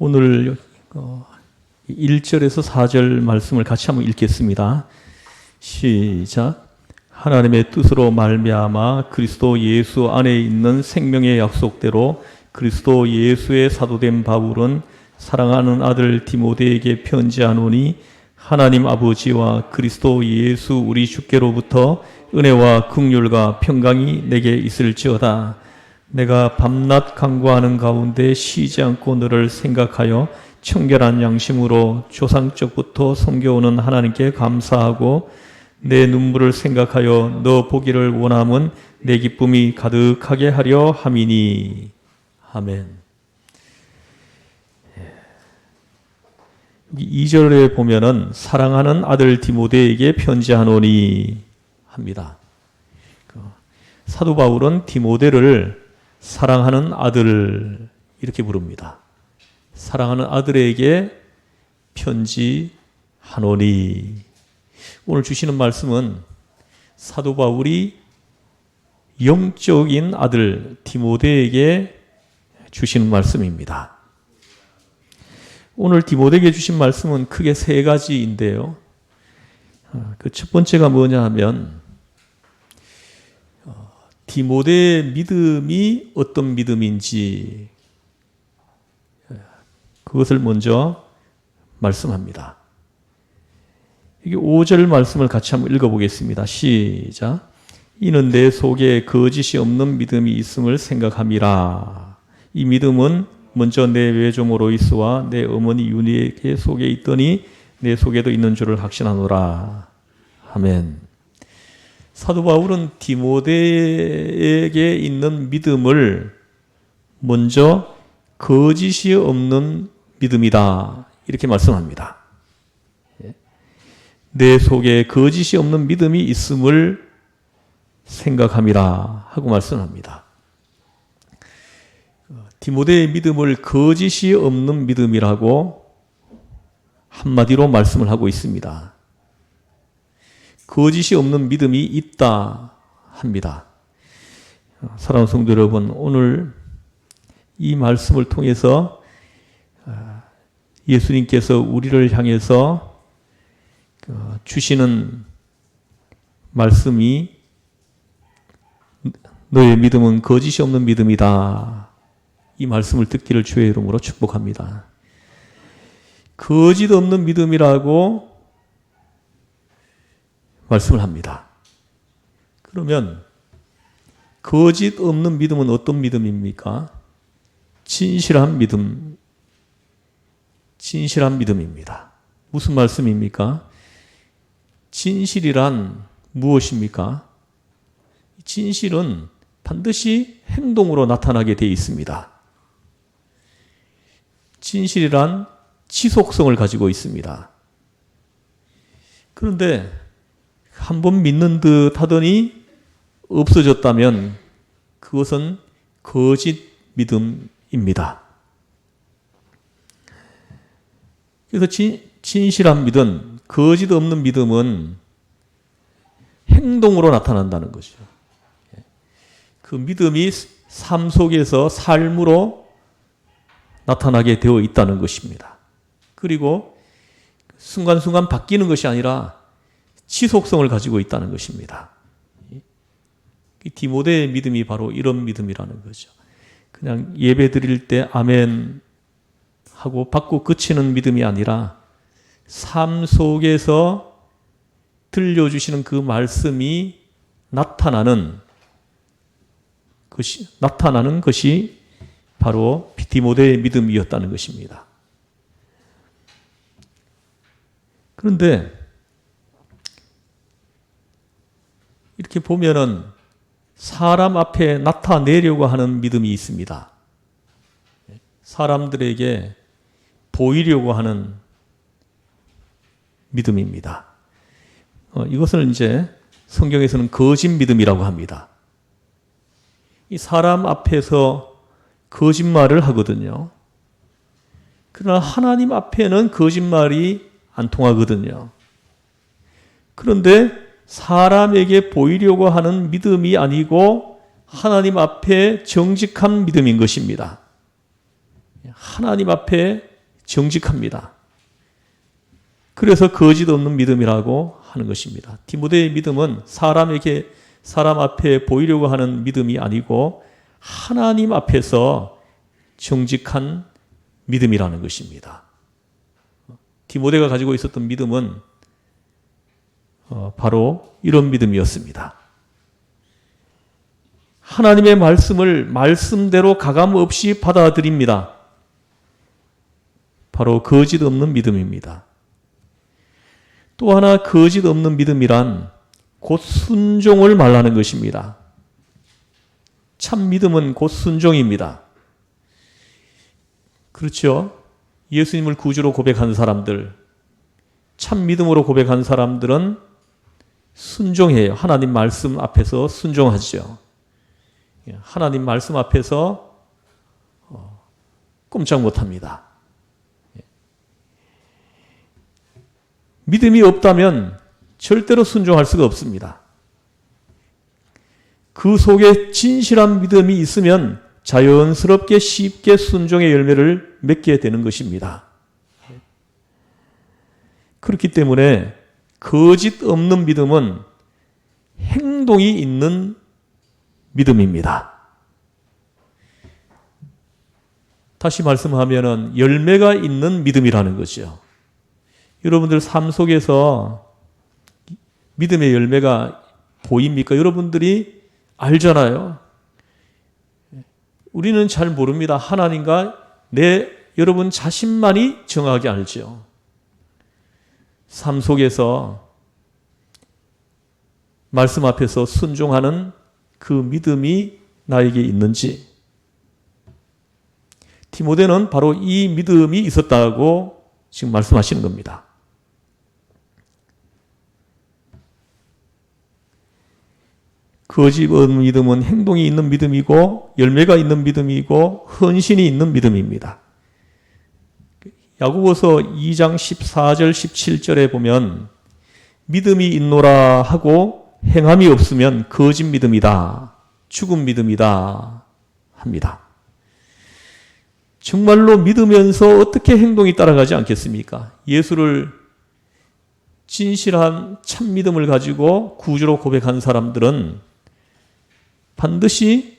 오늘 1절에서 4절 말씀을 같이 한번 읽겠습니다. 시작. 하나님의 뜻으로 말미암아 그리스도 예수 안에 있는 생명의 약속대로 그리스도 예수의 사도된 바울은 사랑하는 아들 디모데에게 편지하노니 하나님 아버지와 그리스도 예수 우리 주께로부터 은혜와 긍휼과 평강이 내게 있을지어다. 내가 밤낮 간구하는 가운데 쉬지 않고 너를 생각하여 청결한 양심으로 조상적부터 섬겨오는 하나님께 감사하고 내 눈물을 생각하여 너 보기를 원함은 내 기쁨이 가득하게 하려 함이니. 아멘. 2절에 보면은 사랑하는 아들 디모데에게 편지하노니 합니다. 사도 바울은 디모데를 사랑하는 아들 이렇게 부릅니다. 사랑하는 아들에게 편지하노니. 오늘 주시는 말씀은 사도 바울이 영적인 아들 디모데에게 주시는 말씀입니다. 오늘 디모데에게 주신 말씀은 크게 세 가지인데요. 그 첫 번째가 뭐냐 하면 디모데의 믿음이 어떤 믿음인지 그것을 먼저 말씀합니다. 이게 5절 말씀을 같이 한번 읽어보겠습니다. 시작. 이는 내 속에 거짓이 없는 믿음이 있음을 생각함이라. 이 믿음은 먼저 내 외조모 로이스와 내 어머니 유니에게 속에 있더니 내 속에도 있는 줄을 확신하노라. 아멘. 사도 바울은 디모데에게 있는 믿음을 먼저 거짓이 없는 믿음이다 이렇게 말씀합니다. 내 속에 거짓이 없는 믿음이 있음을 생각함이라 하고 말씀합니다. 디모데의 믿음을 거짓이 없는 믿음이라고 한마디로 말씀을 하고 있습니다. 거짓이 없는 믿음이 있다 합니다. 사랑하는 성도 여러분, 오늘 이 말씀을 통해서 예수님께서 우리를 향해서 주시는 말씀이 너의 믿음은 거짓이 없는 믿음이다. 이 말씀을 듣기를 주의 이름으로 축복합니다. 거짓 없는 믿음이라고 말씀을 합니다. 그러면 거짓 없는 믿음은 어떤 믿음입니까? 진실한 믿음, 진실한 믿음입니다. 무슨 말씀입니까? 진실이란 무엇입니까? 진실은 반드시 행동으로 나타나게 되어 있습니다. 진실이란 지속성을 가지고 있습니다. 그런데 한번 믿는 듯 하더니 없어졌다면 그것은 거짓 믿음입니다. 그래서 진실한 믿음, 거짓 없는 믿음은 행동으로 나타난다는 거죠. 그 믿음이 삶 속에서 삶으로 나타나게 되어 있다는 것입니다. 그리고 순간순간 바뀌는 것이 아니라 지속성을 가지고 있다는 것입니다. 디모데의 믿음이 바로 이런 믿음이라는 거죠. 그냥 예배 드릴 때 아멘 하고 받고 그치는 믿음이 아니라 삶 속에서 들려주시는 그 말씀이 나타나는 것이 바로 디모데의 믿음이었다는 것입니다. 그런데 이렇게 보면은 사람 앞에 나타내려고 하는 믿음이 있습니다. 사람들에게 보이려고 하는 믿음입니다. 이것을 이제 성경에서는 거짓 믿음이라고 합니다. 이 사람 앞에서 거짓말을 하거든요. 그러나 하나님 앞에는 거짓말이 안 통하거든요. 그런데 사람에게 보이려고 하는 믿음이 아니고 하나님 앞에 정직한 믿음인 것입니다. 하나님 앞에 정직합니다. 그래서 거짓 없는 믿음이라고 하는 것입니다. 디모데의 믿음은 사람 앞에 보이려고 하는 믿음이 아니고 하나님 앞에서 정직한 믿음이라는 것입니다. 디모데가 가지고 있었던 믿음은 바로 이런 믿음이었습니다. 하나님의 말씀을 말씀대로 가감 없이 받아들입니다. 바로 거짓 없는 믿음입니다. 또 하나 거짓 없는 믿음이란 곧 순종을 말하는 것입니다. 참 믿음은 곧 순종입니다. 그렇죠? 예수님을 구주로 고백한 사람들, 참 믿음으로 고백한 사람들은 순종해요. 하나님 말씀 앞에서 순종하죠. 하나님 말씀 앞에서 꼼짝 못합니다. 믿음이 없다면 절대로 순종할 수가 없습니다. 그 속에 진실한 믿음이 있으면 자연스럽게 쉽게 순종의 열매를 맺게 되는 것입니다. 그렇기 때문에 거짓 없는 믿음은 행동이 있는 믿음입니다. 다시 말씀하면 열매가 있는 믿음이라는 거죠. 여러분들 삶 속에서 믿음의 열매가 보입니까? 여러분들이 알잖아요. 우리는 잘 모릅니다. 하나님과 여러분 자신만이 정확하게 알죠. 삶 속에서 말씀 앞에서 순종하는 그 믿음이 나에게 있는지. 디모데는 바로 이 믿음이 있었다고 지금 말씀하시는 겁니다. 거짓 없는 믿음은 행동이 있는 믿음이고 열매가 있는 믿음이고 헌신이 있는 믿음입니다. 야고보서 2장 14절 17절에 보면 믿음이 있노라 하고 행함이 없으면 거짓 믿음이다. 죽은 믿음이다. 합니다. 정말로 믿으면서 어떻게 행동이 따라가지 않겠습니까? 예수를 진실한 참 믿음을 가지고 구주로 고백한 사람들은 반드시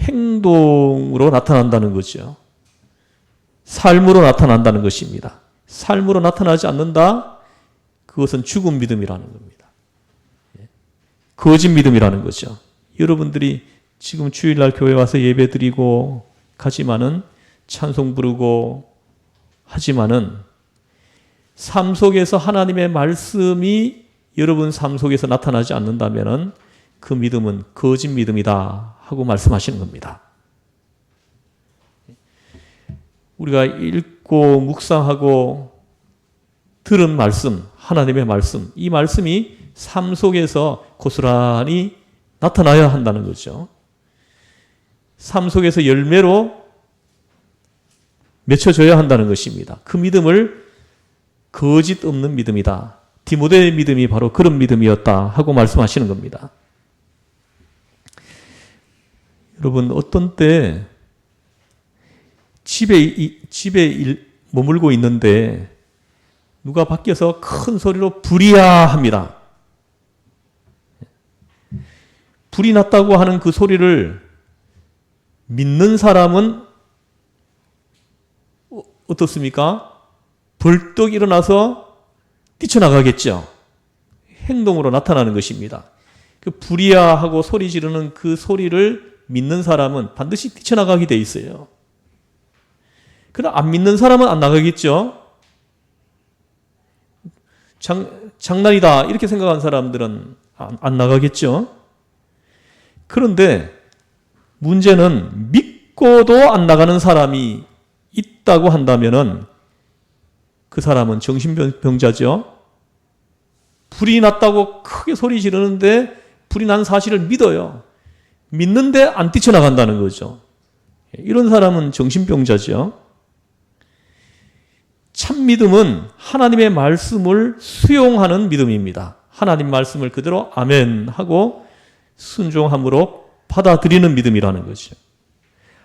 행동으로 나타난다는 거죠. 삶으로 나타난다는 것입니다. 삶으로 나타나지 않는다? 그것은 죽은 믿음이라는 겁니다. 거짓 믿음이라는 거죠. 여러분들이 지금 주일날 교회 와서 예배 드리고 가지만은 찬송 부르고 하지만은 삶 속에서 하나님의 말씀이 여러분 삶 속에서 나타나지 않는다면은 그 믿음은 거짓 믿음이다 하고 말씀하시는 겁니다. 우리가 읽고 묵상하고 들은 말씀, 하나님의 말씀, 이 말씀이 삶 속에서 고스란히 나타나야 한다는 거죠. 삶 속에서 열매로 맺혀져야 한다는 것입니다. 그 믿음을 거짓 없는 믿음이다. 디모데의 믿음이 바로 그런 믿음이었다 하고 말씀하시는 겁니다. 여러분, 어떤 때 집에 머물고 있는데 누가 밖에서 큰 소리로 불이야 합니다. 불이 났다고 하는 그 소리를 믿는 사람은 어떻습니까? 벌떡 일어나서 뛰쳐나가겠죠. 행동으로 나타나는 것입니다. 그 불이야 하고 소리 지르는 그 소리를 믿는 사람은 반드시 뛰쳐나가게 돼 있어요. 그러나 안 믿는 사람은 안 나가겠죠. 장난이다 이렇게 생각한 사람들은 안 나가겠죠. 그런데 문제는 믿고도 안 나가는 사람이 있다고 한다면은 그 사람은 정신병자죠. 불이 났다고 크게 소리 지르는데 불이 난 사실을 믿어요. 믿는데 안 뛰쳐나간다는 거죠. 이런 사람은 정신병자죠. 참 믿음은 하나님의 말씀을 수용하는 믿음입니다. 하나님 말씀을 그대로 아멘 하고 순종함으로 받아들이는 믿음이라는 거죠.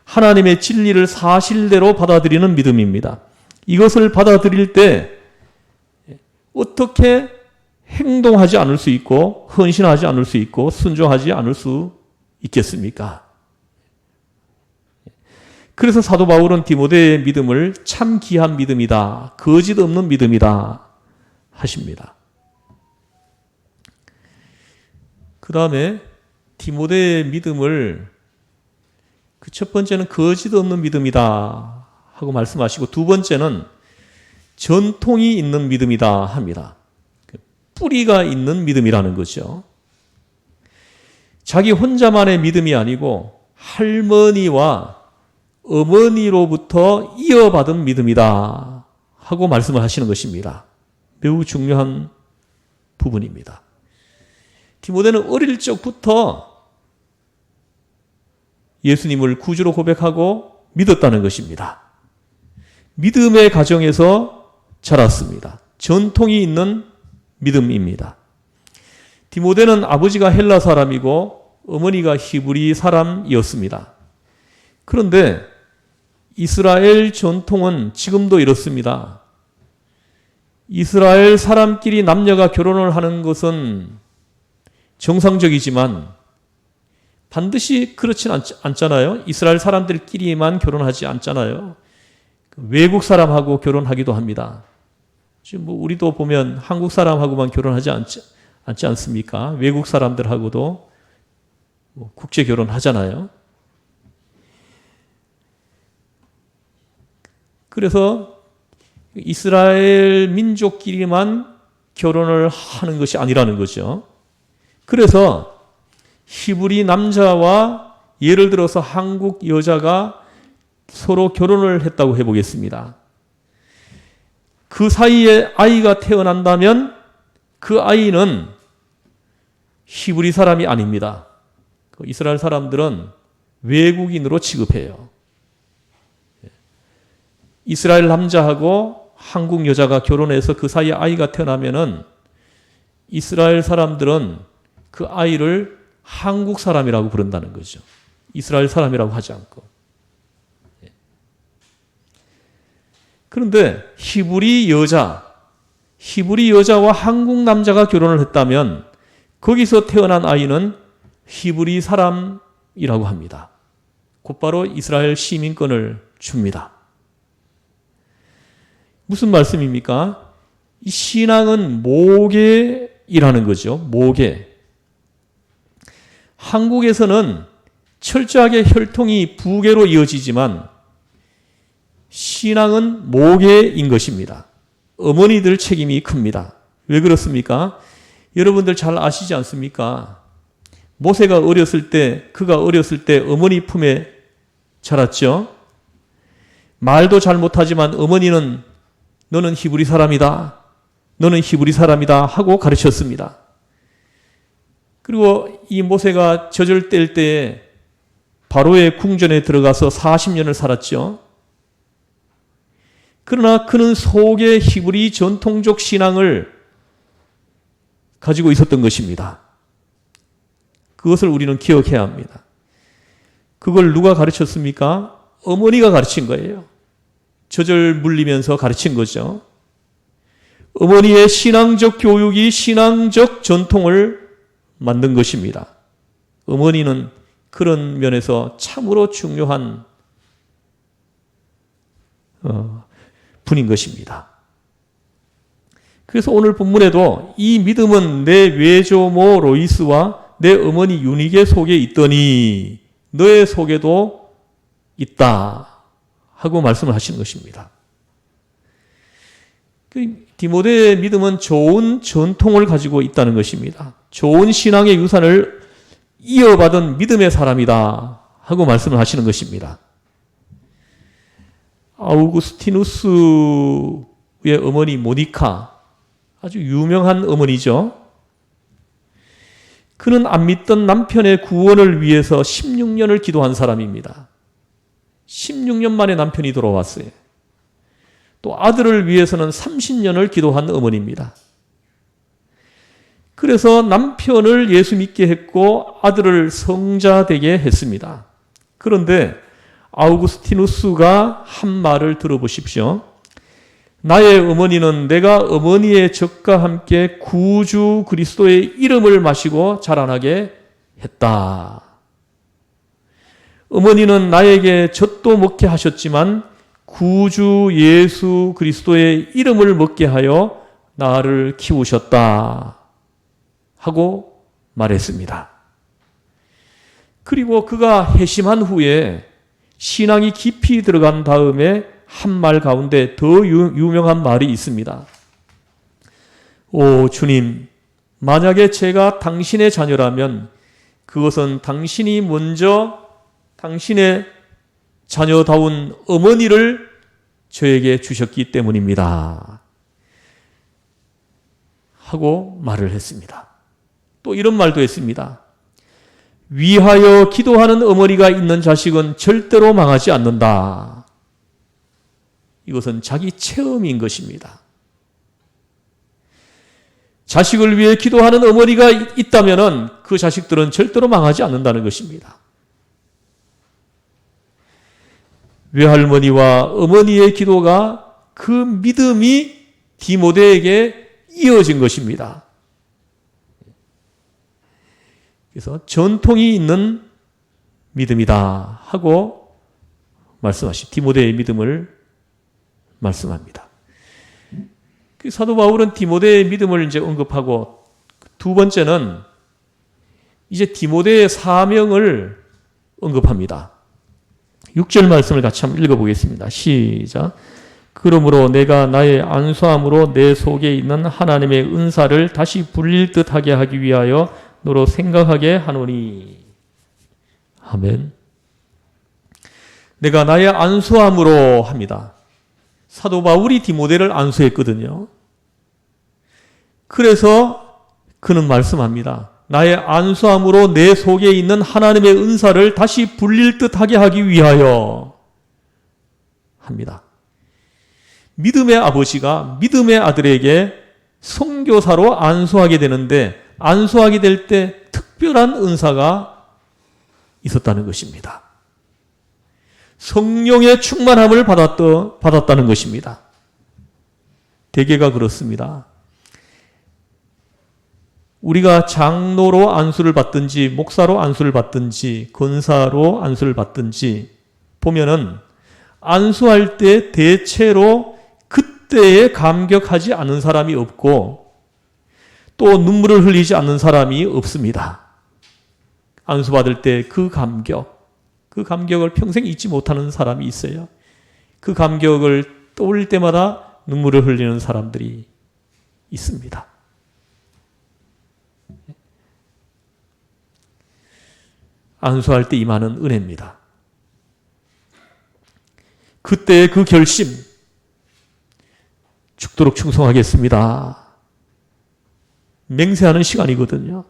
하나님의 진리를 사실대로 받아들이는 믿음입니다. 이것을 받아들일 때 어떻게 행동하지 않을 수 있고 헌신하지 않을 수 있고 순종하지 않을 수 있겠습니까? 그래서 사도 바울은 디모데의 믿음을 참 귀한 믿음이다, 거짓 없는 믿음이다 하십니다. 그 다음에 디모데의 믿음을 그 첫 번째는 거짓 없는 믿음이다 하고 말씀하시고, 두 번째는 전통이 있는 믿음이다 합니다. 뿌리가 있는 믿음이라는 거죠. 자기 혼자만의 믿음이 아니고 할머니와 어머니로부터 이어받은 믿음이다 하고 말씀을 하시는 것입니다. 매우 중요한 부분입니다. 디모데는 어릴 적부터 예수님을 구주로 고백하고 믿었다는 것입니다. 믿음의 가정에서 자랐습니다. 전통이 있는 믿음입니다. 디모데는 아버지가 헬라 사람이고 어머니가 히브리 사람이었습니다. 그런데 이스라엘 전통은 지금도 이렇습니다. 이스라엘 사람끼리 남녀가 결혼을 하는 것은 정상적이지만 반드시 그렇진 않잖아요. 이스라엘 사람들끼리만 결혼하지 않잖아요. 외국 사람하고 결혼하기도 합니다. 지금 뭐 우리도 보면 한국 사람하고만 결혼하지 않지 않습니까? 외국 사람들하고도 국제 결혼하잖아요. 그래서 이스라엘 민족끼리만 결혼을 하는 것이 아니라는 거죠. 그래서 히브리 남자와 예를 들어서 한국 여자가 서로 결혼을 했다고 해보겠습니다. 그 사이에 아이가 태어난다면 그 아이는 히브리 사람이 아닙니다. 이스라엘 사람들은 외국인으로 취급해요. 이스라엘 남자하고 한국 여자가 결혼해서 그 사이에 아이가 태어나면은 이스라엘 사람들은 그 아이를 한국 사람이라고 부른다는 거죠. 이스라엘 사람이라고 하지 않고. 그런데 히브리 여자와 한국 남자가 결혼을 했다면 거기서 태어난 아이는 히브리 사람이라고 합니다. 곧바로 이스라엘 시민권을 줍니다. 무슨 말씀입니까? 이 신앙은 모계이라는 거죠. 모계. 한국에서는 철저하게 혈통이 부계로 이어지지만 신앙은 모계인 것입니다. 어머니들 책임이 큽니다. 왜 그렇습니까? 여러분들 잘 아시지 않습니까? 모세가 그가 어렸을 때 어머니 품에 자랐죠. 말도 잘 못하지만 어머니는 너는 히브리 사람이다. 너는 히브리 사람이다 하고 가르쳤습니다. 그리고 이 모세가 젖을 뗄 때에 바로의 궁전에 들어가서 40년을 살았죠. 그러나 그는 속에 히브리 전통적 신앙을 가지고 있었던 것입니다. 그것을 우리는 기억해야 합니다. 그걸 누가 가르쳤습니까? 어머니가 가르친 거예요. 젖을 물리면서 가르친 거죠. 어머니의 신앙적 교육이 신앙적 전통을 만든 것입니다. 어머니는 그런 면에서 참으로 중요한 분인 것입니다. 그래서 오늘 본문에도 이 믿음은 내 외조모 로이스와 내 어머니 유니게 속에 있더니 너의 속에도 있다 하고 말씀을 하시는 것입니다. 디모데의 믿음은 좋은 전통을 가지고 있다는 것입니다. 좋은 신앙의 유산을 이어받은 믿음의 사람이다 하고 말씀을 하시는 것입니다. 아우구스티누스의 어머니 모니카, 아주 유명한 어머니죠. 그는 안 믿던 남편의 구원을 위해서 16년을 기도한 사람입니다. 16년 만에 남편이 돌아왔어요. 또 아들을 위해서는 30년을 기도한 어머니입니다. 그래서 남편을 예수 믿게 했고 아들을 성자되게 했습니다. 그런데 아우구스티누스가 한 말을 들어보십시오. 나의 어머니는 내가 어머니의 젖과 함께 구주 그리스도의 이름을 마시고 자라나게 했다. 어머니는 나에게 젖도 먹게 하셨지만 구주 예수 그리스도의 이름을 먹게 하여 나를 키우셨다 하고 말했습니다. 그리고 그가 회심한 후에 신앙이 깊이 들어간 다음에 한 말 가운데 더 유명한 말이 있습니다. 오 주님, 만약에 제가 당신의 자녀라면 그것은 당신이 먼저 당신의 자녀다운 어머니를 저에게 주셨기 때문입니다. 하고 말을 했습니다. 또 이런 말도 했습니다. 위하여 기도하는 어머니가 있는 자식은 절대로 망하지 않는다. 이것은 자기 체험인 것입니다. 자식을 위해 기도하는 어머니가 있다면 그 자식들은 절대로 망하지 않는다는 것입니다. 외할머니와 어머니의 기도가 그 믿음이 디모데에게 이어진 것입니다. 그래서 전통이 있는 믿음이다 하고 디모데의 믿음을 말씀합니다. 사도 바울은 디모데의 믿음을 이제 언급하고 두 번째는 이제 디모데의 사명을 언급합니다. 6절 말씀을 같이 한번 읽어보겠습니다. 시작. 그러므로 내가 나의 안수함으로 내 속에 있는 하나님의 은사를 다시 불릴 듯하게 하기 위하여 너로 생각하게 하노니. 아멘. 내가 나의 안수함으로 합니다. 사도 바울이 디모데를 안수했거든요. 그래서 그는 말씀합니다. 나의 안수함으로 내 속에 있는 하나님의 은사를 다시 불릴 듯하게 하기 위하여 합니다. 믿음의 아버지가 믿음의 아들에게 선교사로 안수하게 되는데 안수하게 될 때 특별한 은사가 있었다는 것입니다. 성령의 충만함을 받았다는 것입니다. 대개가 그렇습니다. 우리가 장로로 안수를 받든지 목사로 안수를 받든지 권사로 안수를 받든지 보면은 안수할 때 대체로 그때에 감격하지 않은 사람이 없고 또 눈물을 흘리지 않는 사람이 없습니다. 안수받을 때 그 감격을 평생 잊지 못하는 사람이 있어요. 그 감격을 떠올릴 때마다 눈물을 흘리는 사람들이 있습니다. 안수할 때 임하는 은혜입니다. 그때의 그 결심, 죽도록 충성하겠습니다. 맹세하는 시간이거든요.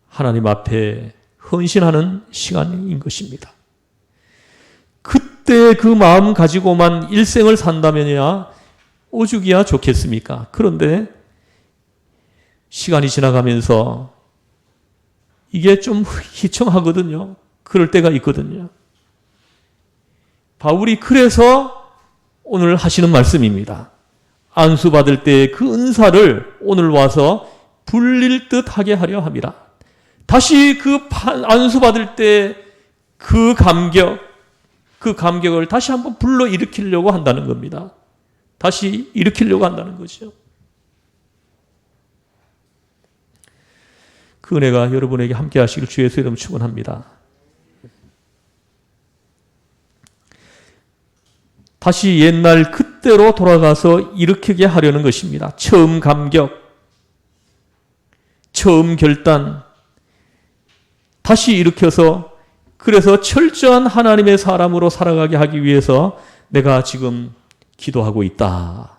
하나님 앞에 헌신하는 시간인 것입니다. 그때 그 마음 가지고만 일생을 산다면야 오죽이야 좋겠습니까? 그런데 시간이 지나가면서 이게 좀 희청하거든요. 그럴 때가 있거든요. 바울이 그래서 오늘 하시는 말씀입니다. 안수받을 때 그 은사를 오늘 와서 불릴 듯 하게 하려 함이라. 다시 그 안수받을 때 그 감격을 다시 한번 불러일으키려고 한다는 겁니다. 다시 일으키려고 한다는 거죠. 그 은혜가 여러분에게 함께 하시길 주의 이름 축원합니다. 다시 옛날 그때로 돌아가서 일으키게 하려는 것입니다. 처음 감격, 처음 결단, 다시 일으켜서 그래서 철저한 하나님의 사람으로 살아가게 하기 위해서 내가 지금 기도하고 있다.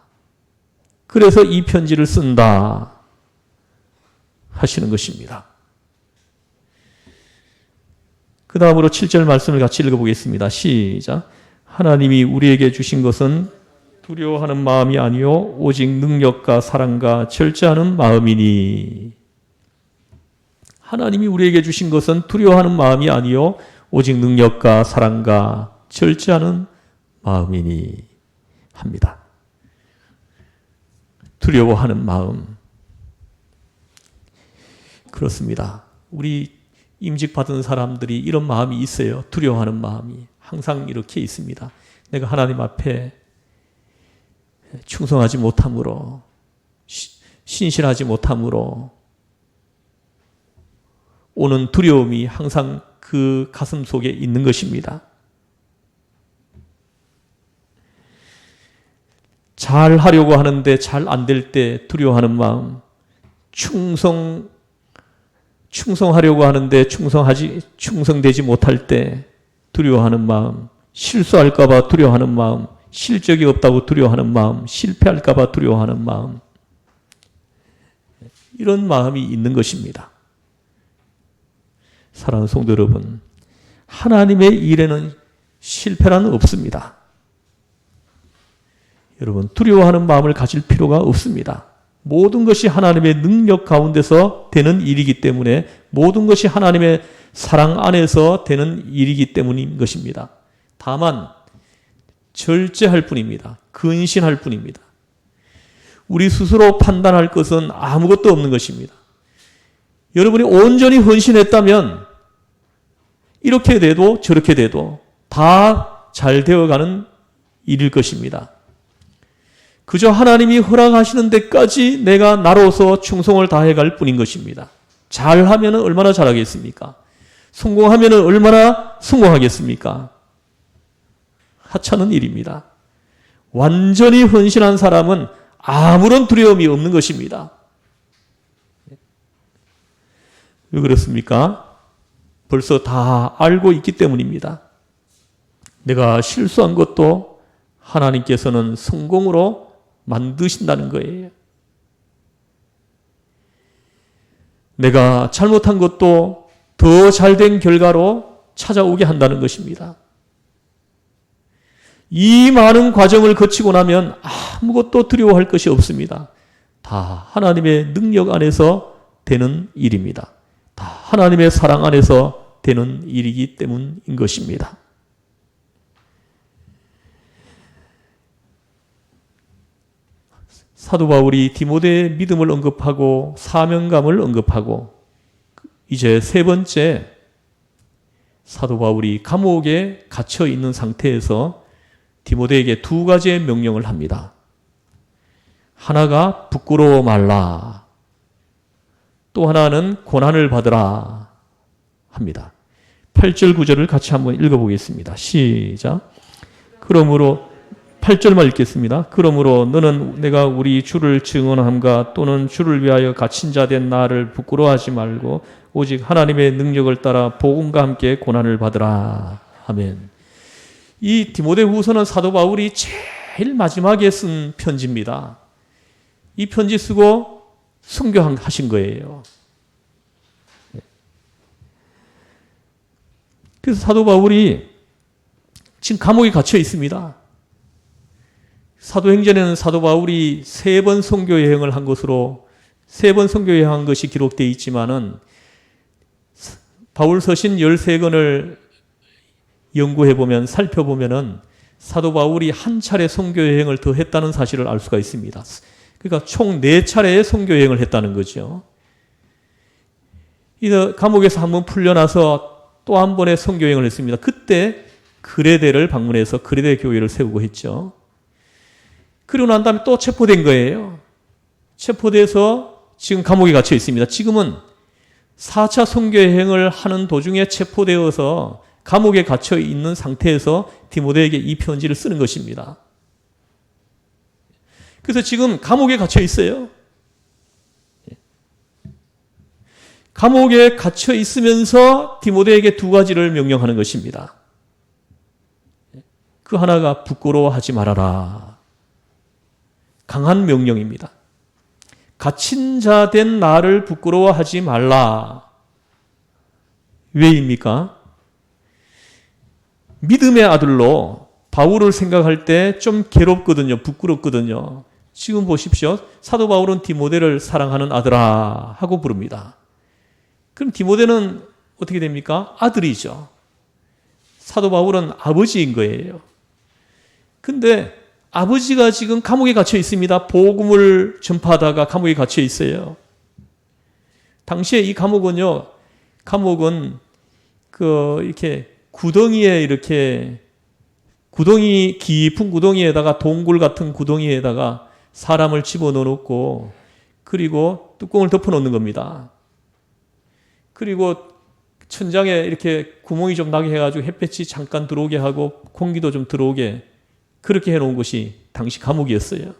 그래서 이 편지를 쓴다. 하시는 것입니다. 그 다음으로 7절 말씀을 같이 읽어보겠습니다. 시작. 하나님이 우리에게 주신 것은 두려워하는 마음이 아니요 오직 능력과 사랑과 절제하는 마음이니. 하나님이 우리에게 주신 것은 두려워하는 마음이 아니요 오직 능력과 사랑과 절제하는 마음이니 합니다. 두려워하는 마음. 그렇습니다. 우리 임직받은 사람들이 이런 마음이 있어요. 두려워하는 마음이 항상 이렇게 있습니다. 내가 하나님 앞에 충성하지 못함으로, 신실하지 못함으로 오는 두려움이 항상 그 가슴 속에 있는 것입니다. 잘 하려고 하는데 잘 안 될 때 두려워하는 마음, 충성하려고 하는데 충성되지 못할 때 두려워하는 마음, 실수할까봐 두려워하는 마음, 실적이 없다고 두려워하는 마음, 실패할까봐 두려워하는 마음, 이런 마음이 있는 것입니다. 사랑하는 성도 여러분, 하나님의 일에는 실패란 없습니다. 여러분, 두려워하는 마음을 가질 필요가 없습니다. 모든 것이 하나님의 능력 가운데서 되는 일이기 때문에, 모든 것이 하나님의 사랑 안에서 되는 일이기 때문인 것입니다. 다만 절제할 뿐입니다. 근신할 뿐입니다. 우리 스스로 판단할 것은 아무것도 없는 것입니다. 여러분이 온전히 헌신했다면 이렇게 돼도 저렇게 돼도 다 잘 되어가는 일일 것입니다. 그저 하나님이 허락하시는 데까지 내가 나로서 충성을 다해갈 뿐인 것입니다. 잘하면 얼마나 잘하겠습니까? 성공하면 얼마나 성공하겠습니까? 하찮은 일입니다. 완전히 헌신한 사람은 아무런 두려움이 없는 것입니다. 왜 그렇습니까? 벌써 다 알고 있기 때문입니다. 내가 실수한 것도 하나님께서는 성공으로 만드신다는 거예요. 내가 잘못한 것도 더 잘된 결과로 찾아오게 한다는 것입니다. 이 많은 과정을 거치고 나면 아무것도 두려워할 것이 없습니다. 다 하나님의 능력 안에서 되는 일입니다. 다 하나님의 사랑 안에서 되는 일이기 때문인 것입니다. 사도 바울이 디모데의 믿음을 언급하고 사명감을 언급하고 이제 세 번째, 사도 바울이 감옥에 갇혀 있는 상태에서 디모데에게 두 가지의 명령을 합니다. 하나가 부끄러워 말라. 또 하나는 고난을 받으라 합니다. 8절 9절을 같이 한번 읽어보겠습니다. 시작. 그러므로 8절만 읽겠습니다. 그러므로 너는 내가 우리 주를 증언함과 또는 주를 위하여 갇힌 자 된 나를 부끄러워하지 말고 오직 하나님의 능력을 따라 복음과 함께 고난을 받으라. 아멘. 이 디모데후서는 사도 바울이 제일 마지막에 쓴 편지입니다. 이 편지 쓰고 선교하신 거예요. 그래서 사도 바울이 지금 감옥에 갇혀 있습니다. 사도행전에는 사도 바울이 3번 선교 여행을 한 것으로 3번 선교 여행한 것이 기록되어 있지만은 바울 서신 13권을 연구해 보면 살펴보면은 사도 바울이 한 차례 선교 여행을 더 했다는 사실을 알 수가 있습니다. 그러니까 총 4차례의 선교 여행을 했다는 거죠. 이 감옥에서 한번 풀려나서 또 한 번의 선교 여행을 했습니다. 그때 그레데를 방문해서 그레데 교회를 세우고 했죠. 그리고 난 다음에 또 체포된 거예요. 체포돼서 지금 감옥에 갇혀 있습니다. 지금은 4차 선교 여행을 하는 도중에 체포되어서 감옥에 갇혀 있는 상태에서 디모데에게 이 편지를 쓰는 것입니다. 그래서 지금 감옥에 갇혀 있어요. 감옥에 갇혀 있으면서 디모데에게 두 가지를 명령하는 것입니다. 그 하나가 부끄러워하지 말아라. 강한 명령입니다. 갇힌 자 된 나를 부끄러워하지 말라. 왜입니까? 믿음의 아들로 바울을 생각할 때 좀 괴롭거든요. 부끄럽거든요. 지금 보십시오. 사도 바울은 디모데를 사랑하는 아들아 하고 부릅니다. 그럼 디모데는 어떻게 됩니까? 아들이죠. 사도 바울은 아버지인 거예요. 근데 아버지가 지금 감옥에 갇혀 있습니다. 복음을 전파하다가 감옥에 갇혀 있어요. 당시에 이 감옥은 이렇게 구덩이에 깊은 구덩이에다가 동굴 같은 구덩이에다가 사람을 집어넣어 놓고 그리고 뚜껑을 덮어 놓는 겁니다. 그리고 천장에 이렇게 구멍이 좀 나게 해가지고 햇볕이 잠깐 들어오게 하고 공기도 좀 들어오게 그렇게 해놓은 곳이 당시 감옥이었어요.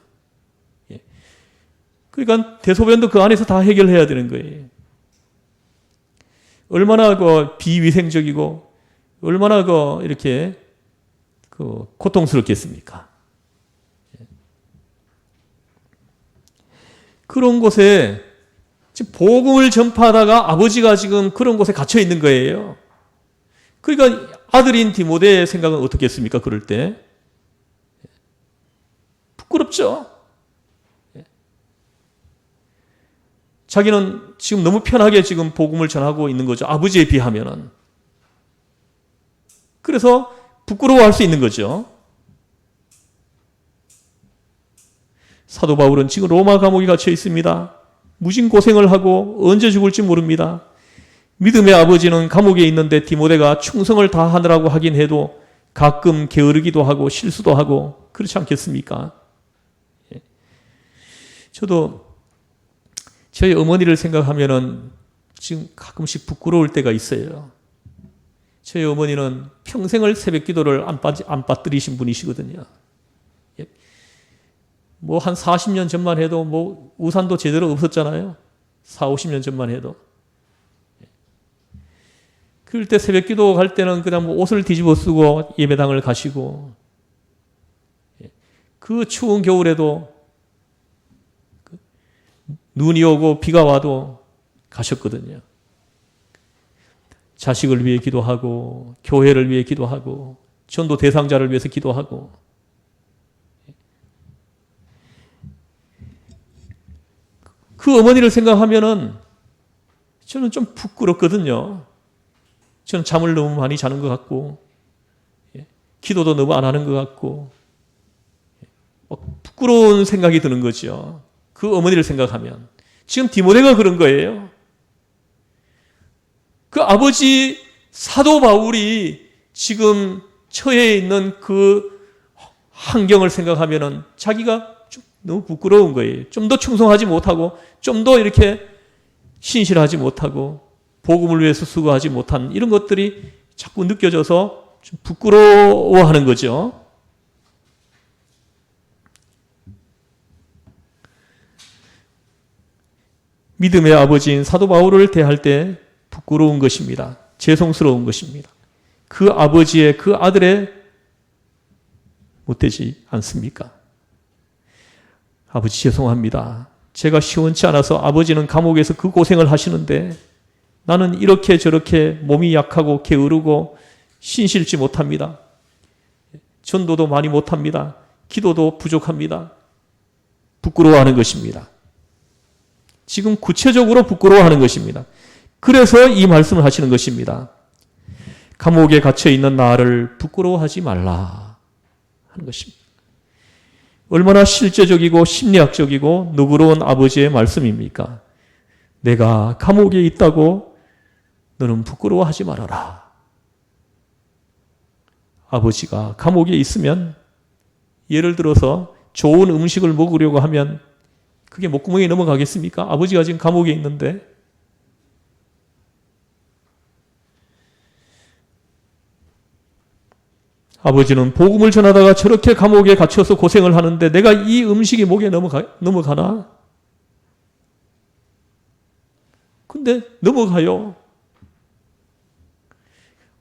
그러니까 대소변도 그 안에서 다 해결해야 되는 거예요. 얼마나 비위생적이고 얼마나 이렇게 고통스럽겠습니까? 그런 곳에 지금 복음을 전파하다가 아버지가 지금 그런 곳에 갇혀 있는 거예요. 그러니까 아들인 디모데의 생각은 어떻겠습니까? 그럴 때 부끄럽죠. 자기는 지금 너무 편하게 지금 복음을 전하고 있는 거죠. 아버지에 비하면은. 그래서 부끄러워할 수 있는 거죠. 사도 바울은 지금 로마 감옥에 갇혀 있습니다. 무진 고생을 하고 언제 죽을지 모릅니다. 믿음의 아버지는 감옥에 있는데 디모데가 충성을 다하느라고 하긴 해도 가끔 게으르기도 하고 실수도 하고 그렇지 않겠습니까? 저도 저희 어머니를 생각하면은 지금 가끔씩 부끄러울 때가 있어요. 저희 어머니는 평생을 새벽 기도를 안 빠뜨리신 분이시거든요. 뭐 한 40년 전만 해도 뭐 우산도 제대로 없었잖아요. 40-50년 전만 해도. 그럴 때 새벽 기도 갈 때는 그냥 뭐 옷을 뒤집어 쓰고 예배당을 가시고 그 추운 겨울에도 눈이 오고 비가 와도 가셨거든요. 자식을 위해 기도하고 교회를 위해 기도하고 전도 대상자를 위해서 기도하고 그 어머니를 생각하면은 저는 좀 부끄럽거든요. 저는 잠을 너무 많이 자는 것 같고 기도도 너무 안 하는 것 같고 부끄러운 생각이 드는 거죠. 그 어머니를 생각하면 지금 디모데가 그런 거예요. 그 아버지 사도 바울이 지금 처해 있는 그 환경을 생각하면은 자기가 좀 너무 부끄러운 거예요. 좀 더 충성하지 못하고 좀 더 이렇게 신실하지 못하고 복음을 위해서 수고하지 못한 이런 것들이 자꾸 느껴져서 좀 부끄러워하는 거죠. 믿음의 아버지인 사도 바울을 대할 때 부끄러운 것입니다. 죄송스러운 것입니다. 그 아버지의 그 아들의 못되지 않습니까? 아버지 죄송합니다. 제가 시원치 않아서 아버지는 감옥에서 그 고생을 하시는데 나는 이렇게 저렇게 몸이 약하고 게으르고 신실지 못합니다. 전도도 많이 못합니다. 기도도 부족합니다. 부끄러워하는 것입니다. 지금 구체적으로 부끄러워하는 것입니다. 그래서 이 말씀을 하시는 것입니다. 감옥에 갇혀 있는 나를 부끄러워하지 말라 하는 것입니다. 얼마나 실제적이고 심리학적이고 너그러운 아버지의 말씀입니까? 내가 감옥에 있다고 너는 부끄러워하지 말아라. 아버지가 감옥에 있으면 예를 들어서 좋은 음식을 먹으려고 하면 그게 목구멍에 넘어가겠습니까? 아버지가 지금 감옥에 있는데. 아버지는 복음을 전하다가 저렇게 감옥에 갇혀서 고생을 하는데 내가 이 음식이 목에 넘어가나? 근데 넘어가요.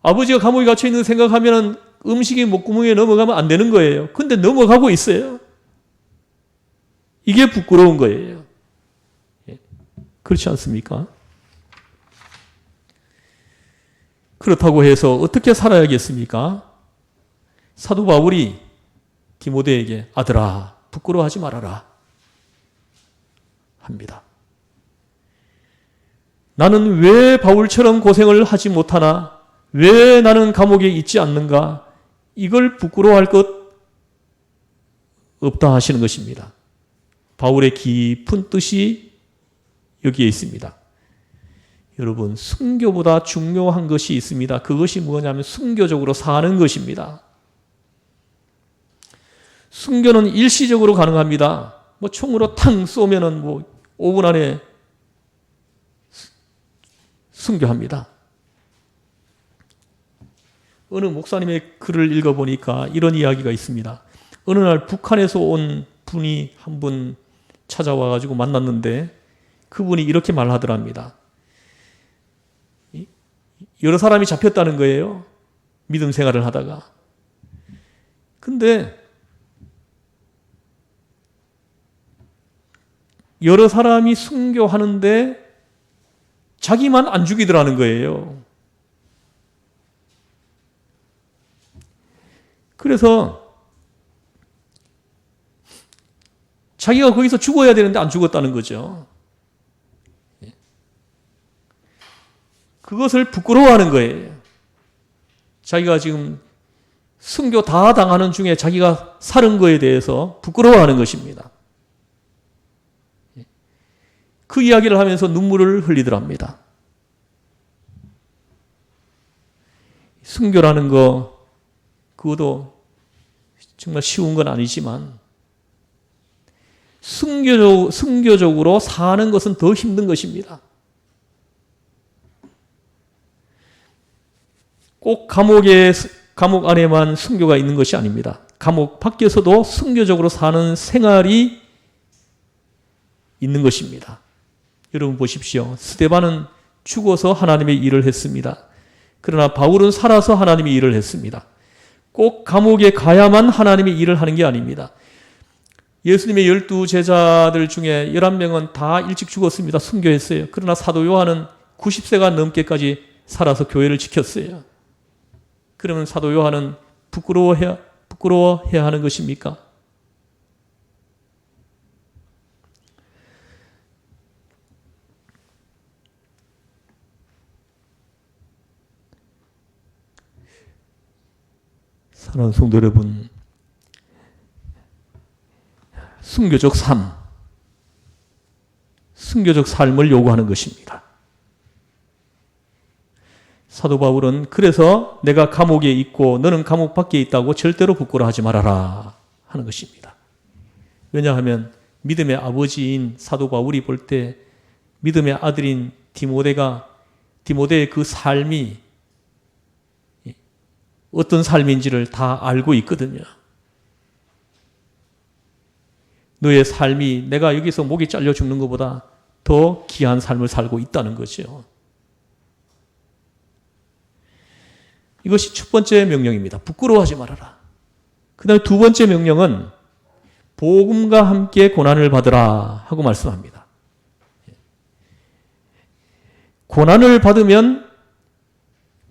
아버지가 감옥에 갇혀 있는 생각하면 음식이 목구멍에 넘어가면 안 되는 거예요. 근데 넘어가고 있어요. 이게 부끄러운 거예요. 그렇지 않습니까? 그렇다고 해서 어떻게 살아야겠습니까? 사도 바울이 디모데에게 아들아 부끄러워하지 말아라 합니다. 나는 왜 바울처럼 고생을 하지 못하나? 왜 나는 감옥에 있지 않는가? 이걸 부끄러워할 것 없다 하시는 것입니다. 바울의 깊은 뜻이 여기에 있습니다. 여러분, 순교보다 중요한 것이 있습니다. 그것이 뭐냐면 순교적으로 사는 것입니다. 순교는 일시적으로 가능합니다. 총으로 탕 쏘면은 5분 안에 순교합니다. 어느 목사님의 글을 읽어보니까 이런 이야기가 있습니다. 어느 날 북한에서 온 분이 한 분 찾아와가지고 만났는데 그분이 이렇게 말하더랍니다. 여러 사람이 잡혔다는 거예요. 믿음 생활을 하다가. 근데 여러 사람이 순교하는데 자기만 안 죽이더라는 거예요. 그래서 자기가 거기서 죽어야 되는데 안 죽었다는 거죠. 그것을 부끄러워하는 거예요. 자기가 지금 순교 다 당하는 중에 자기가 살은 거에 대해서 부끄러워하는 것입니다. 그 이야기를 하면서 눈물을 흘리더랍니다. 순교라는 거, 그것도 정말 쉬운 건 아니지만 순교적으로 사는 것은 더 힘든 것입니다. 꼭 감옥 안에만 순교가 있는 것이 아닙니다. 감옥 밖에서도 순교적으로 사는 생활이 있는 것입니다. 여러분 보십시오. 스데반은 죽어서 하나님의 일을 했습니다. 그러나 바울은 살아서 하나님의 일을 했습니다. 꼭 감옥에 가야만 하나님의 일을 하는 게 아닙니다. 예수님의 12제자들 중에 11명은 다 일찍 죽었습니다. 순교했어요. 그러나 사도 요한은 90세가 넘게까지 살아서 교회를 지켰어요. 그러면 사도 요한은 부끄러워해야 하는 것입니까? 사랑하는 성도 여러분, 순교적 삶을 요구하는 것입니다. 사도 바울은 그래서 내가 감옥에 있고 너는 감옥 밖에 있다고 절대로 부끄러워하지 말아라 하는 것입니다. 왜냐하면 믿음의 아버지인 사도 바울이 볼 때 믿음의 아들인 디모데의 그 삶이 어떤 삶인지를 다 알고 있거든요. 너의 삶이 내가 여기서 목이 잘려 죽는 것보다 더 귀한 삶을 살고 있다는 거죠. 이것이 첫 번째 명령입니다. 부끄러워하지 말아라. 그 다음에 두 번째 명령은 복음과 함께 고난을 받으라 하고 말씀합니다. 고난을 받으면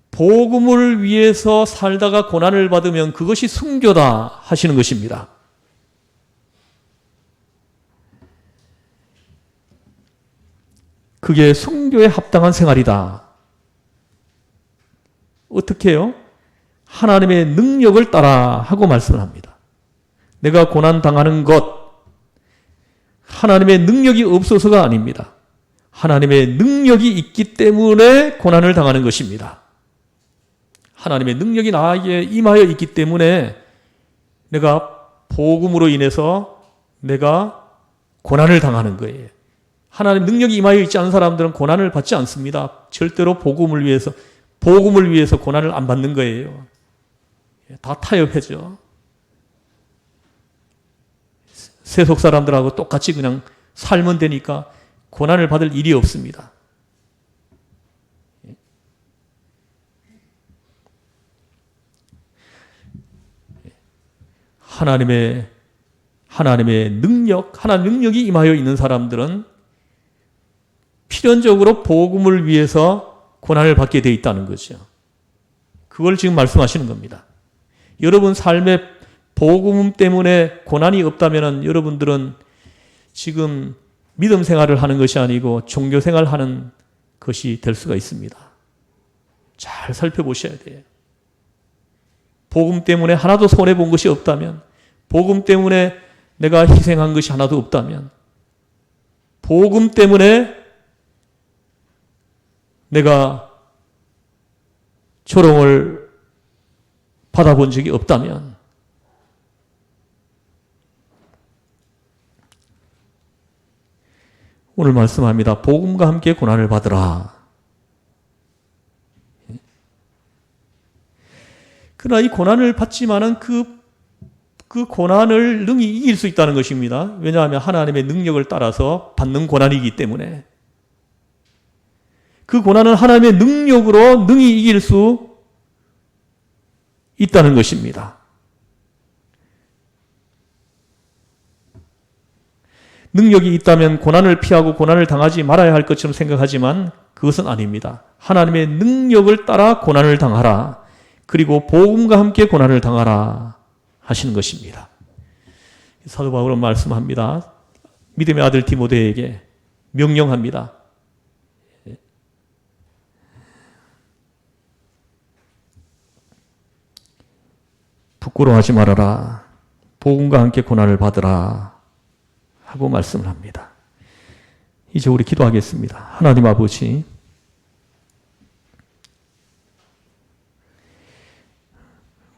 복음을 위해서 살다가 고난을 받으면 그것이 순교다 하시는 것입니다. 그게 순교에 합당한 생활이다. 어떻게 해요? 하나님의 능력을 따라 하고 말씀을 합니다. 내가 고난당하는 것, 하나님의 능력이 없어서가 아닙니다. 하나님의 능력이 있기 때문에 고난을 당하는 것입니다. 하나님의 능력이 나에게 임하여 있기 때문에 내가 복음으로 인해서 내가 고난을 당하는 거예요. 하나님 능력이 임하여 있지 않은 사람들은 고난을 받지 않습니다. 절대로 복음을 위해서 고난을 안 받는 거예요. 다 타협해죠. 세속 사람들하고 똑같이 그냥 살면 되니까 고난을 받을 일이 없습니다. 하나님의 능력이 임하여 있는 사람들은 필연적으로 복음을 위해서 고난을 받게 되어 있다는 거죠. 그걸 지금 말씀하시는 겁니다. 여러분 삶에 복음 때문에 고난이 없다면 여러분들은 지금 믿음 생활을 하는 것이 아니고 종교 생활을 하는 것이 될 수가 있습니다. 잘 살펴보셔야 돼요. 복음 때문에 하나도 손해본 것이 없다면, 복음 때문에 내가 희생한 것이 하나도 없다면, 복음 때문에 내가 조롱을 받아본 적이 없다면, 오늘 말씀합니다. 복음과 함께 고난을 받으라. 그러나 이 고난을 받지만은 그 고난을 능히 이길 수 있다는 것입니다. 왜냐하면 하나님의 능력을 따라서 받는 고난이기 때문에. 그 고난은 하나님의 능력으로 능히 이길 수 있다는 것입니다. 능력이 있다면 고난을 피하고 고난을 당하지 말아야 할 것처럼 생각하지만 그것은 아닙니다. 하나님의 능력을 따라 고난을 당하라. 그리고 복음과 함께 고난을 당하라 하시는 것입니다. 사도 바울은 말씀합니다. 믿음의 아들 디모데에게 명령합니다. 부끄러워하지 말아라. 복음과 함께 고난을 받으라 하고 말씀을 합니다. 이제 우리 기도하겠습니다. 하나님 아버지,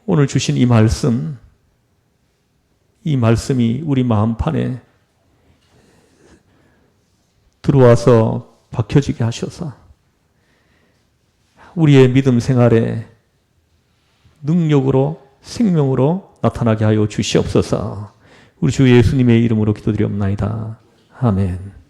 오늘 주신 이 말씀이 우리 마음판에 들어와서 박혀지게 하셔서 우리의 믿음 생활에 능력으로 생명으로 나타나게 하여 주시옵소서. 우리 주 예수님의 이름으로 기도드리옵나이다. 아멘.